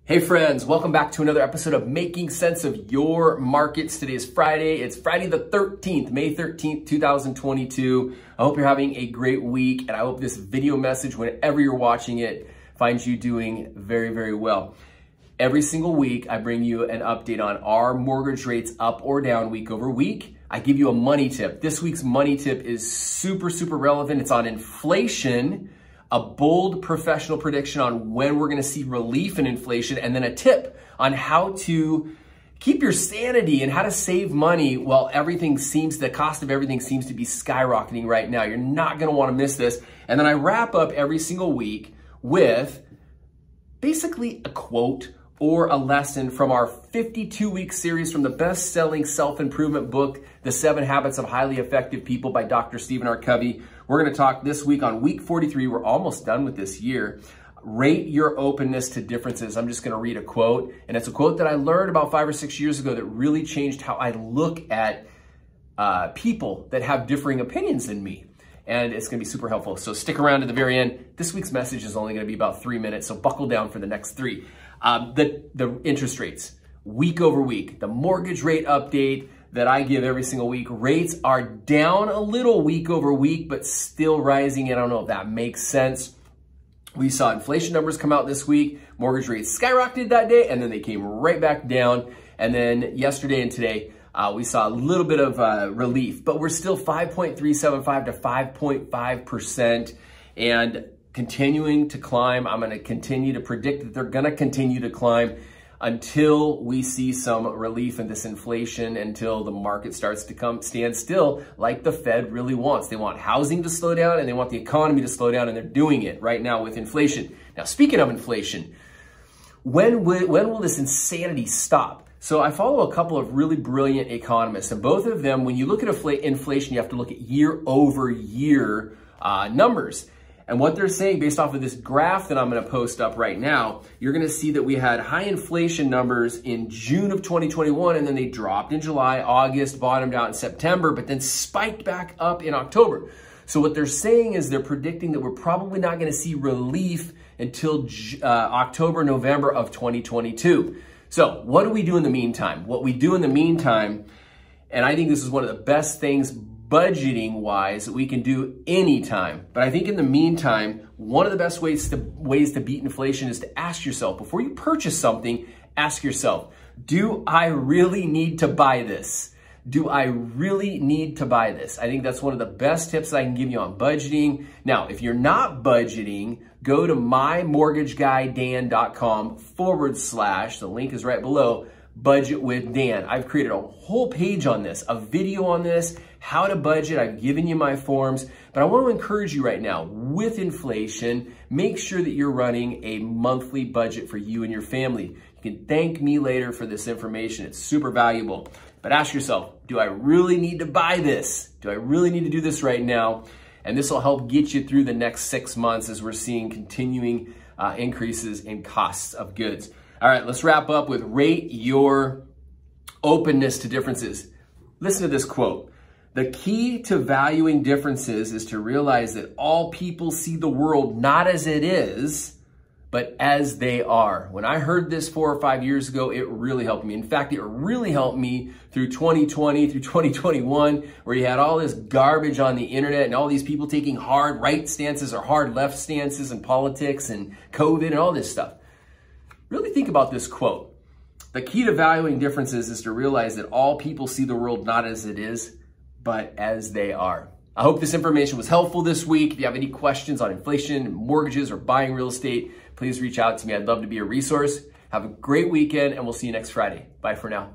Hey friends, welcome back to another episode of Making Sense of Your Markets. Today is Friday. It's Friday the 13th, May 13th, 2022. I hope you're having a great week, and I hope this video message, whenever you're watching it, finds you doing very, very well. Every single week, I bring you an update on our mortgage rates up or down week over week. I give you a money tip. This week's money tip is super, super relevant. It's on inflation, a bold professional prediction on when we're gonna see relief in inflation, and then a tip on how to keep your sanity and how to save money while the cost of everything seems to be skyrocketing right now. You're not gonna wanna miss this. And then I wrap up every single week with basically a quote or a lesson from our 52-week series from the best-selling self-improvement book, The 7 Habits of Highly Effective People by Dr. Stephen R. Covey. We're gonna talk this week on week 43. We're almost done with this year. Rate your openness to differences. I'm just gonna read a quote, and it's a quote that I learned about 5 or 6 years ago that really changed how I look at people that have differing opinions than me. And it's gonna be super helpful. So stick around to the very end. This week's message is only gonna be about 3 minutes, so buckle down for the next 3. The interest rates, week over week, the mortgage rate update that I give every single week. Rates are down a little week over week, but still rising. I don't know if that makes sense. We saw inflation numbers come out this week. Mortgage rates skyrocketed that day, and then they came right back down. And then yesterday and today, we saw a little bit of relief, but we're still 5.375 to 5.5%. And continuing to climb. I'm going to continue to predict that they're going to continue to climb until we see some relief in this inflation, until the market starts to stand still like the Fed really wants. They want housing to slow down and they want the economy to slow down, and they're doing it right now with inflation. Now, speaking of inflation, when will this insanity stop? So I follow a couple of really brilliant economists, and both of them, when you look at inflation, you have to look at year over year numbers. And what they're saying, based off of this graph that I'm gonna post up right now, you're gonna see that we had high inflation numbers in June of 2021, and then they dropped in July, August, bottomed out in September, but then spiked back up in October. So what they're saying is they're predicting that we're probably not gonna see relief until October, November of 2022. So what do we do in the meantime? What we do in the meantime, and I think this is one of the best things budgeting wise that we can do anytime. But I think in the meantime, one of the best ways to beat inflation is to ask yourself, before you purchase something, ask yourself, do I really need to buy this? Do I really need to buy this? I think that's one of the best tips I can give you on budgeting. Now, if you're not budgeting, go to mymortgageguydan.com/, the link is right below, Budget with Dan. I've created a whole page on this, a video on this, how to budget. I've given you my forms, but I want to encourage you right now, with inflation, make sure that you're running a monthly budget for you and your family. You can thank me later for this information. It's super valuable. But ask yourself, do I really need to buy this? Do I really need to do this right now? And this will help get you through the next 6 months as we're seeing continuing increases in costs of goods. All right, let's wrap up with rate your openness to differences. Listen to this quote. The key to valuing differences is to realize that all people see the world not as it is, but as they are. When I heard this 4 or 5 years ago, it really helped me. In fact, it really helped me through 2020, through 2021, where you had all this garbage on the internet and all these people taking hard right stances or hard left stances in politics and COVID and all this stuff. Really think about this quote. The key to valuing differences is to realize that all people see the world not as it is, but as they are. I hope this information was helpful this week. If you have any questions on inflation, mortgages, or buying real estate, please reach out to me. I'd love to be a resource. Have a great weekend, and we'll see you next Friday. Bye for now.